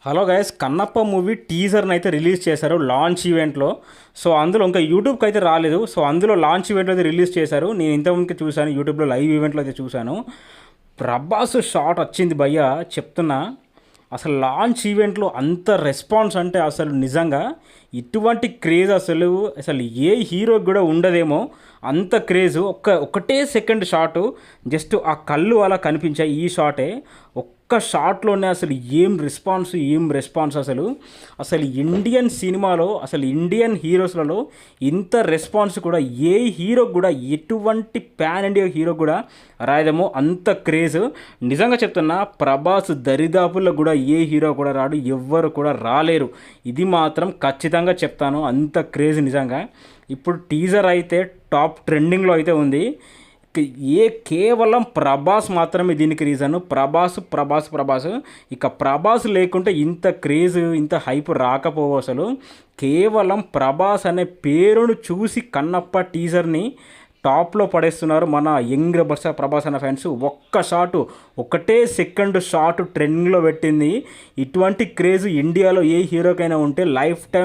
Hello guys, Kannappa movie టీజర్ని అయితే release చేశారు launch ఈవెంట్లో. సో అందులో ఇంకా యూట్యూబ్కి అయితే రాలేదు. సో అందులో లాంచ్ ఈవెంట్లో అయితే రిలీజ్ చేశారు. నేను ఇంతకుముందుకే చూశాను, యూట్యూబ్లో లైవ్ ఈవెంట్లో అయితే చూశాను. ప్రభాస్ షాట్ వచ్చింది భయ్య, చెప్తున్నా. అసలు లాంచ్ ఈవెంట్లో అంత రెస్పాన్స్ అంటే అసలు నిజంగా ఇటువంటి క్రేజ్ అసలు అసలు ఏ హీరోకి కూడా ఉండదేమో అంత క్రేజ్. ఒకటే సెకండ్ షాటు, జస్ట్ ఆ కళ్ళు అలా కనిపించాయి. ఈ షాటే ఒక్క షాట్లోనే అసలు ఏం రెస్పాన్స్ అసలు. అసలు ఇండియన్ సినిమాలో, అసలు ఇండియన్ హీరోస్లలో ఇంత రెస్పాన్స్ కూడా ఏ హీరోకి కూడా, ఎటువంటి ప్యాన్ ఇండియా హీరో కూడా రాయదేమో అంత క్రేజ్. నిజంగా చెప్తున్నా, ప్రభాస్ దరిదాపుల్లో కూడా ఏ హీరో కూడా రాడు, ఎవ్వరు కూడా రాలేరు. ఇది మాత్రం ఖచ్చితంగా చెప్తాను, అంత క్రేజ్ నిజంగా. ఇప్పుడు టీజర్ అయితే టాప్ ట్రెండింగ్లో అయితే ఉంది. కేవలం ప్రభాస్ మాత్రమే దీనికి రీజన్. ప్రభాస్ ఇక ప్రభాస్ లేకుంటే ఇంత క్రేజ్, ఇంత హైప్ రాకపోవు అసలు. కేవలం ప్రభాస్ అనే పేరును చూసి కన్నప్ప టీజర్ని టాప్లో పడేస్తున్నారు మన యంగ్ ప్రభాస్ అన్న ఫ్యాన్స్. ఒక్క షాటు, ఒకటే సెకండ్ షాటు ట్రెండింగ్లో పెట్టింది. ఇటువంటి క్రేజ్ ఇండియాలో ఏ హీరోకైనా ఉంటే లైఫ్ టైం